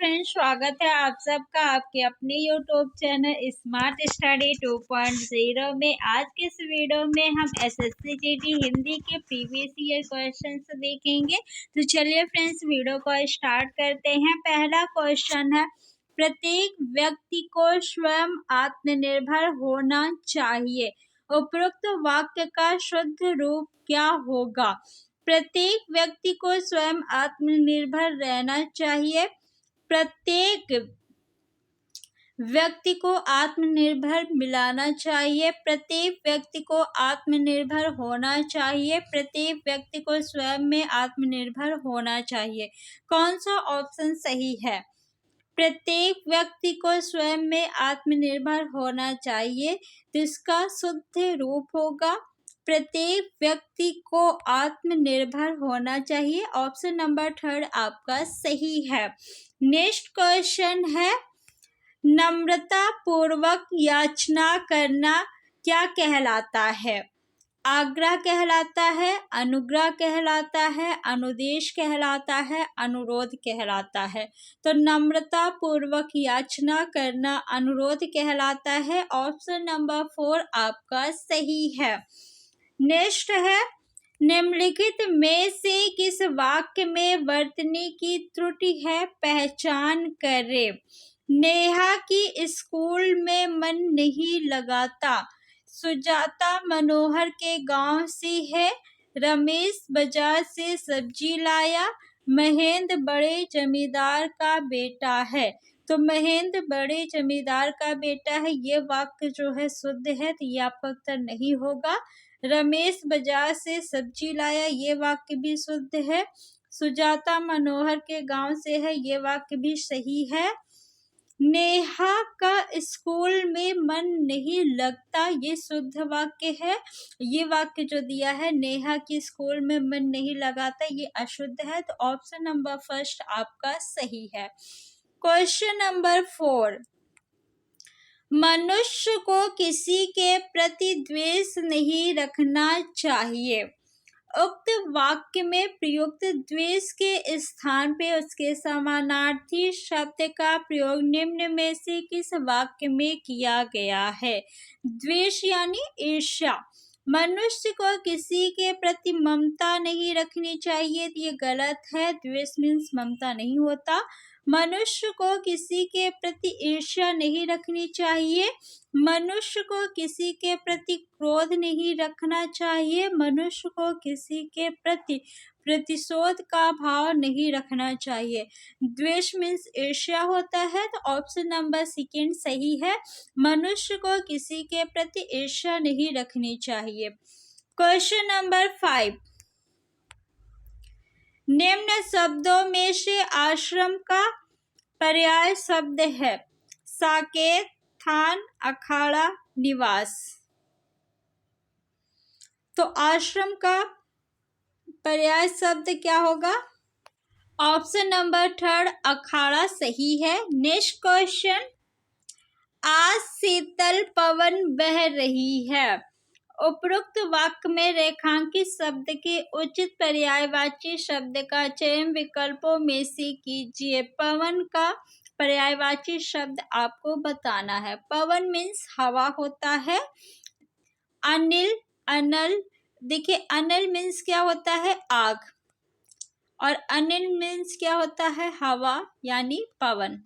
Friends, स्वागत है आप सबका आपके अपने यूट्यूब चैनल स्मार्ट स्टडी 2.0 में। आज के इस वीडियो में हम एसएससी जीडी हिंदी के प्रीवियस ईयर क्वेश्चंस देखेंगे। तो चलिए फ्रेंड्स, वीडियो को स्टार्ट करते हैं। पहला क्वेश्चन है, प्रत्येक व्यक्ति को स्वयं आत्मनिर्भर होना चाहिए। उपरोक्त वाक्य का शुद्ध रूप क्या होगा? प्रत्येक व्यक्ति को स्वयं आत्मनिर्भर रहना चाहिए। प्रत्येक व्यक्ति को आत्मनिर्भर मिलाना चाहिए। प्रत्येक व्यक्ति को आत्मनिर्भर होना चाहिए। प्रत्येक व्यक्ति को स्वयं में आत्मनिर्भर होना चाहिए। कौन सा ऑप्शन सही है? प्रत्येक व्यक्ति को स्वयं में आत्मनिर्भर होना चाहिए, तो इसका शुद्ध रूप होगा प्रत्येक व्यक्ति को आत्मनिर्भर होना चाहिए। ऑप्शन नंबर 3 आपका सही है। नेक्स्ट क्वेश्चन है, नम्रता पूर्वक याचना करना क्या कहलाता है? आग्रह कहलाता है, अनुग्रह कहलाता है, अनुदेश कहलाता है, अनुरोध कहलाता है। तो नम्रता पूर्वक याचना करना अनुरोध कहलाता है। ऑप्शन नंबर 4 आपका सही है। नेक्स्ट है, निम्नलिखित में से किस वाक्य में वर्तनी की त्रुटि है? पहचान करें। नेहा की स्कूल में मन नहीं लगाता। सुजाता मनोहर के गांव से है। रमेश बाजार से सब्जी लाया। महेंद्र बड़े जमींदार का बेटा है। तो महेंद्र बड़े जमींदार का बेटा है, ये वाक्य जो है शुद्ध है, तो ये आपका उत्तर नहीं होगा। रमेश बाजार से सब्जी लाया, ये वाक्य भी शुद्ध है। सुजाता मनोहर के गांव से है, ये वाक्य भी सही है। नेहा का स्कूल में मन नहीं लगता, ये शुद्ध वाक्य है। ये वाक्य जो दिया है, नेहा की स्कूल में मन नहीं लगाता, ये अशुद्ध है। तो ऑप्शन नंबर 1 आपका सही है। क्वेश्चन नंबर 4, मनुष्य को किसी के प्रति द्वेष नहीं रखना चाहिए। उक्त वाक्य में प्रयुक्त द्वेष के स्थान पे उसके समानार्थी शब्द का प्रयोग निम्न में से किस वाक्य में किया गया है? द्वेष यानी ईर्ष्या। मनुष्य को किसी के प्रति ममता नहीं रखनी चाहिए, ये गलत है। द्वेष मीन्स ममता नहीं होता। मनुष्य को किसी के प्रति ईर्ष्या नहीं रखनी चाहिए। मनुष्य को किसी के प्रति क्रोध नहीं रखना चाहिए। मनुष्य को किसी के प्रति प्रतिशोध का भाव नहीं रखना चाहिए। द्वेष मीन्स ईर्ष्या होता है। तो ऑप्शन नंबर 2 सही है। मनुष्य को किसी के प्रति ईर्ष्या नहीं रखनी चाहिए। क्वेश्चन नंबर 5, निम्न शब्दों में से आश्रम का पर्याय शब्द है? साकेत, थान, अखाड़ा, निवास। तो आश्रम का पर्याय शब्द क्या होगा? ऑप्शन नंबर 3 अखाड़ा सही है। नेक्स्ट क्वेश्चन, आज शीतल पवन बह रही है। उपरोक्त वाक्य में रेखांकित शब्द के उचित पर्यायवाची शब्द का चयन विकल्पों में से कीजिए। पवन का पर्यायवाची शब्द आपको बताना है। पवन मीन्स हवा होता है। अनिल, अनल, देखिए अनिल मीन्स क्या होता है? आग, और अनिल मीन्स क्या होता है? हवा यानी पवन।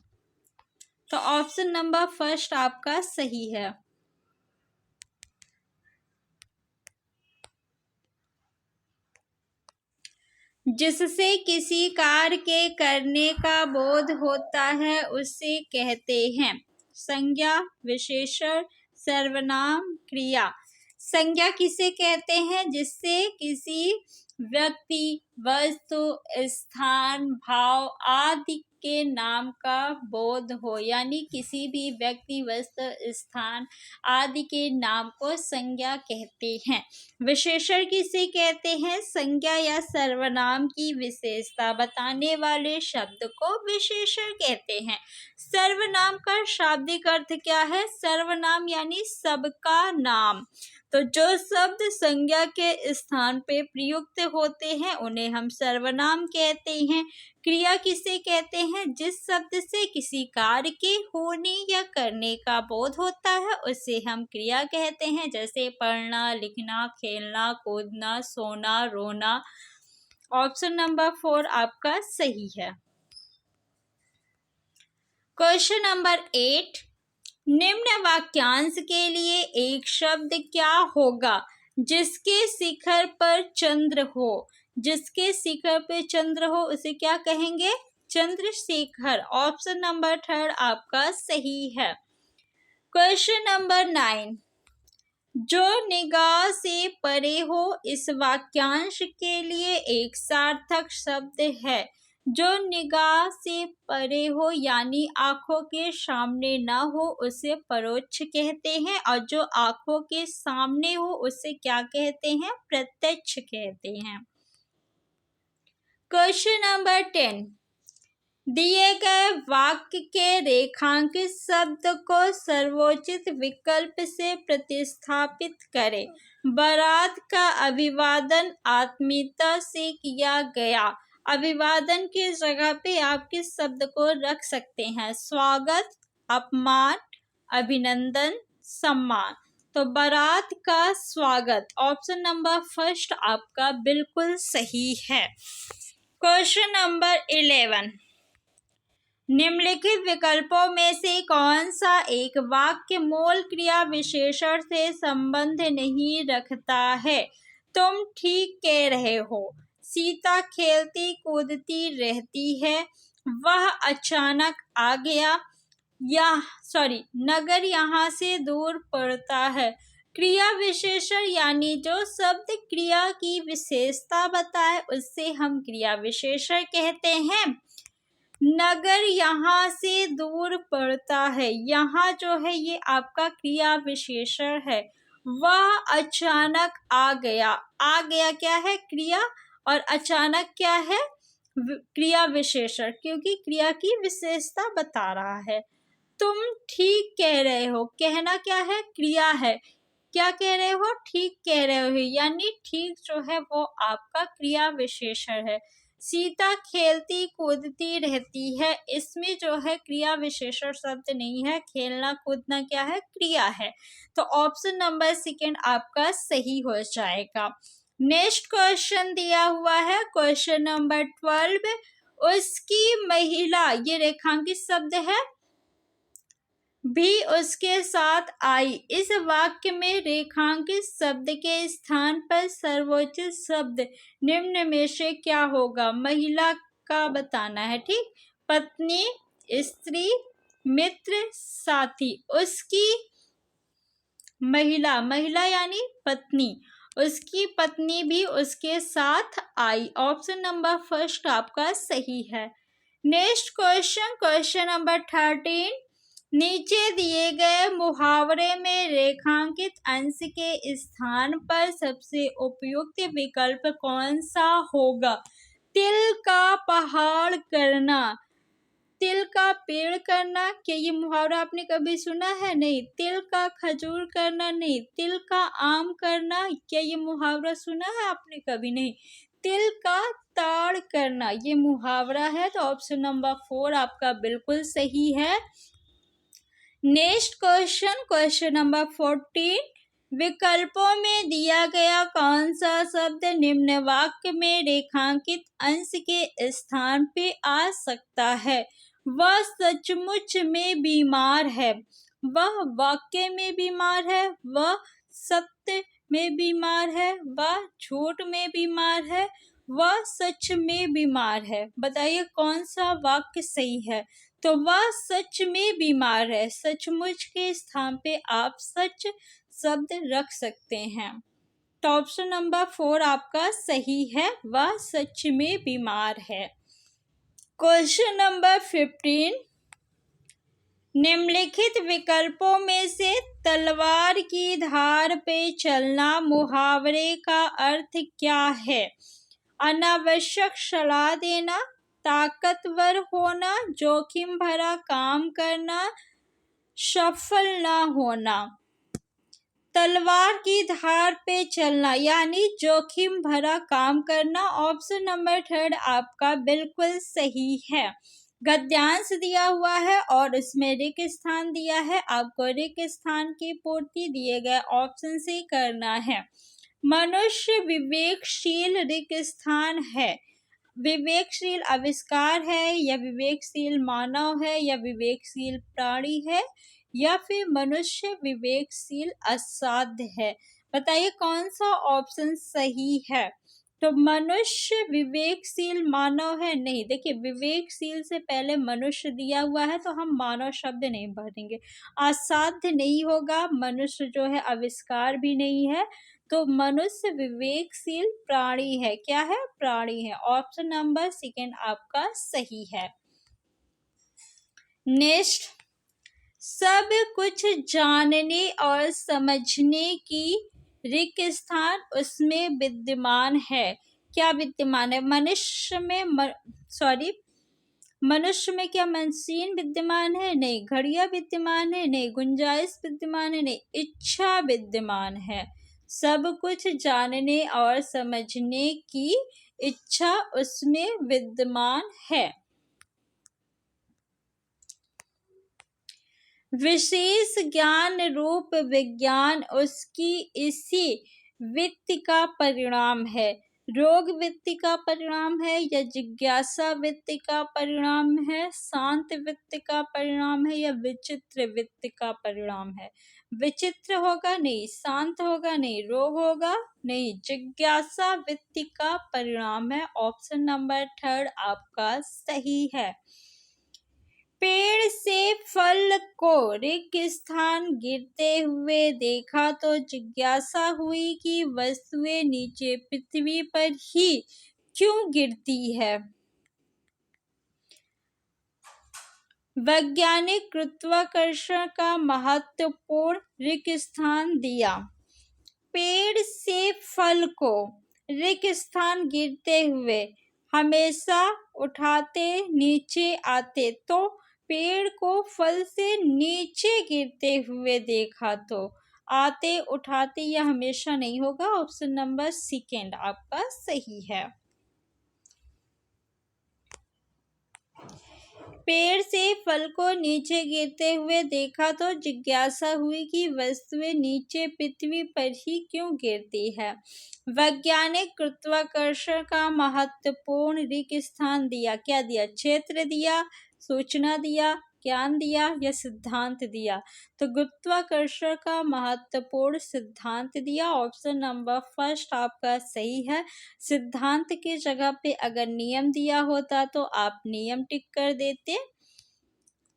तो ऑप्शन नंबर 1 आपका सही है। जिससे किसी कार्य के करने का बोध होता है उसे कहते हैं संज्ञा, विशेषण, सर्वनाम, क्रिया। संज्ञा किसे कहते हैं? जिससे किसी व्यक्ति, वस्तु, स्थान, भाव आदि के नाम का बोध हो, यानी किसी भी व्यक्ति, वस्तु, स्थान आदि के नाम को संज्ञा कहते हैं। विशेषण किसे कहते हैं? संज्ञा या सर्वनाम की विशेषता बताने वाले शब्द को विशेषण कहते हैं। सर्वनाम का शाब्दिक अर्थ क्या है? सर्वनाम यानी सबका नाम। तो जो शब्द संज्ञा के स्थान पे प्रयुक्त होते हैं उन्हें हम सर्वनाम कहते हैं। क्रिया किसे कहते हैं? जिस शब्द से किसी कार्य के होने या करने का बोध होता है उसे हम क्रिया कहते हैं, जैसे पढ़ना, लिखना, खेलना, कूदना, सोना, रोना। ऑप्शन नंबर 4 आपका सही है। क्वेश्चन नंबर 8, निम्न वाक्यांश के लिए एक शब्द क्या होगा जिसके शिखर पर चंद्र हो? जिसके शिखर पे चंद्र हो उसे क्या कहेंगे? चंद्रशेखर। ऑप्शन नंबर 3 आपका सही है। क्वेश्चन नंबर 9, जो निगाह से परे हो इस वाक्यांश के लिए एक सार्थक शब्द है। जो निगाह से परे हो यानी आंखों के सामने ना हो उसे परोक्ष कहते हैं, और जो आंखों के सामने हो उसे क्या कहते हैं? प्रत्यक्ष कहते हैं। क्वेश्चन नंबर 10, दिए गए वाक्य के रेखांकित शब्द को सर्वोचित विकल्प से प्रतिस्थापित करें। बारात का अभिवादन आत्मीयता से किया गया। अभिवादन की जगह पे आप किस शब्द को रख सकते हैं? स्वागत, अपमान, अभिनंदन, सम्मान। तो बारात का स्वागत। ऑप्शन नंबर 1 आपका बिल्कुल सही है। क्वेश्चन नंबर 11, निम्नलिखित विकल्पों में से कौन सा एक वाक्य मूल क्रिया विशेषण से संबंध नहीं रखता है? तुम ठीक कह रहे हो। सीता खेलती कूदती रहती है। वह अचानक आ गया। नगर यहाँ से दूर पड़ता है। क्रिया विशेषण यानी जो शब्द क्रिया की विशेषता बताए उससे हम क्रिया विशेषण कहते हैं। नगर यहाँ से दूर पड़ता है, यहाँ जो है ये आपका क्रिया विशेषण है। वह अचानक आ गया। आ गया क्या है? क्रिया, और अचानक क्या है? क्रिया विशेषण, क्योंकि क्रिया की विशेषता बता रहा है। तुम ठीक कह रहे हो, कहना क्या है? क्रिया है। क्या कह रहे हो? ठीक कह रहे हो, यानी ठीक जो है वो आपका क्रिया विशेषण है। सीता खेलती कूदती रहती है, इसमें जो है क्रिया विशेषण शब्द नहीं है। खेलना कूदना क्या है? क्रिया है। तो ऑप्शन नंबर 2 आपका सही हो जाएगा। नेक्स्ट क्वेश्चन दिया हुआ है क्वेश्चन नंबर 12, उसकी महिला, ये रेखांकित शब्द है, भी उसके साथ आई। इस वाक्य में रेखांकित शब्द के स्थान पर सर्वोचित शब्द निम्न में से क्या होगा? महिला का बताना है, ठीक। पत्नी, स्त्री, मित्र, साथी। उसकी महिला, महिला यानी पत्नी, उसकी पत्नी भी उसके साथ आई। ऑप्शन नंबर 1 आपका सही है। नेक्स्ट क्वेश्चन, क्वेश्चन नंबर 13, नीचे दिए गए मुहावरे में रेखांकित अंश के स्थान पर सबसे उपयुक्त विकल्प कौन सा होगा? तिल का पहाड़ करना, तिल का पेड़ करना, क्या ये मुहावरा आपने कभी सुना है? नहीं। तिल का खजूर करना, नहीं। तिल का आम करना, क्या ये मुहावरा सुना है आपने कभी? नहीं। तिल का ताड़ करना ये मुहावरा है। तो ऑप्शन नंबर 4 आपका बिल्कुल सही है। नेक्स्ट क्वेश्चन, क्वेश्चन नंबर 14, विकल्पों में दिया गया कौन सा शब्द निम्न वाक्य में रेखांकित अंश के स्थान पे आ सकता है? वह सचमुच में बीमार है। वह वाक्य में बीमार है। वह सत्य में बीमार है। वह झूठ में बीमार है। वह सच में बीमार है। बताइए कौन सा वाक्य सही है? तो वह सच में बीमार है। सचमुच के स्थान पे आप सच शब्द रख सकते हैं। तो ऑप्शन नंबर 4 आपका सही है, वह सच में बीमार है। क्वेश्चन नंबर 15, निम्नलिखित विकल्पों में से तलवार की धार पे चलना मुहावरे का अर्थ क्या है? अनावश्यक सलाह देना, ताकतवर होना, जोखिम भरा काम करना, सफल ना होना। तलवार की धार पे चलना यानी जोखिम भरा काम करना। ऑप्शन नंबर थर्ड आपका बिल्कुल सही है। गद्यांश दिया हुआ है और उसमें रिक्त स्थान दिया है, आपको रिक्त स्थान की पूर्ति दिए गए ऑप्शन से करना है। मनुष्य विवेकशील रिक्त स्थान है। विवेकशील आविष्कार है या विवेकशील मानव है या विवेकशील प्राणी है या फिर मनुष्य विवेकशील असाध्य है। बताइए कौन सा ऑप्शन सही है। तो मनुष्य विवेकशील मानव है, नहीं, देखिए विवेकशील से पहले मनुष्य दिया हुआ है तो हम मानव शब्द नहीं भरेंगे। असाध्य नहीं होगा, मनुष्य जो है आविष्कार भी नहीं है, तो मनुष्य विवेकशील प्राणी है। क्या है? प्राणी है। ऑप्शन नंबर सेकेंड आपका सही है। नेक्स्ट, सब कुछ जानने और समझने की रिक्त स्थान उसमें विद्यमान है। क्या विद्यमान है? मनुष्य में क्या मशीन विद्यमान है? नहीं। घड़ियां विद्यमान है? नहीं। गुंजाइश विद्यमान है? नहीं। इच्छा विद्यमान है। सब कुछ जानने और समझने की इच्छा उसमें विद्यमान है। विशेष ज्ञान रूप विज्ञान उसकी इसी वृत्ति का परिणाम है। रोग वृत्ति का परिणाम है या जिज्ञासा वृत्ति का परिणाम है, शांत वृत्ति का परिणाम है या विचित्र वृत्ति का परिणाम है? विचित्र होगा? नहीं। शांत होगा? नहीं। रोग होगा? नहीं। जिज्ञासा वृत्ति का परिणाम है। ऑप्शन नंबर थर्ड आपका सही है। पेड़ से फल को रिक्त स्थान गिरते हुए देखा तो जिज्ञासा हुई कि वस्तुएं नीचे पृथ्वी पर ही क्यों गिरती है? वैज्ञानिक गुरुत्वाकर्षण का महत्वपूर्ण रिक्त स्थान दिया। पेड़ से फल को रिक्त स्थान गिरते हुए हमेशा उठाते नीचे आते, तो पेड़ को फल से नीचे गिरते हुए देखा तो आते उठाते यह हमेशा नहीं होगा। ऑप्शन नंबर सेकेंड आपका सही है। पेड़ से फल को नीचे गिरते हुए देखा तो जिज्ञासा हुई कि वस्तुएं नीचे पृथ्वी पर ही क्यों गिरती है। वैज्ञानिक गुरुत्वाकर्षण का महत्वपूर्ण रिक्त स्थान दिया। क्या दिया? क्षेत्र दिया, सूचना दिया, ज्ञान दिया या सिद्धांत दिया? तो गुरुत्वाकर्षण का महत्वपूर्ण सिद्धांत दिया। ऑप्शन नंबर फर्स्ट आपका सही है। सिद्धांत की जगह पे अगर नियम दिया होता तो आप नियम टिक कर देते।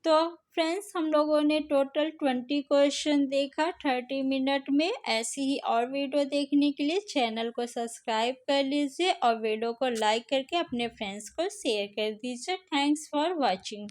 तो फ्रेंड्स, हम लोगों ने टोटल 20 क्वेश्चन देखा 30 मिनट में। ऐसी ही और वीडियो देखने के लिए चैनल को सब्सक्राइब कर लीजिए और वीडियो को लाइक करके अपने फ्रेंड्स को शेयर कर दीजिए। Thanks for watching.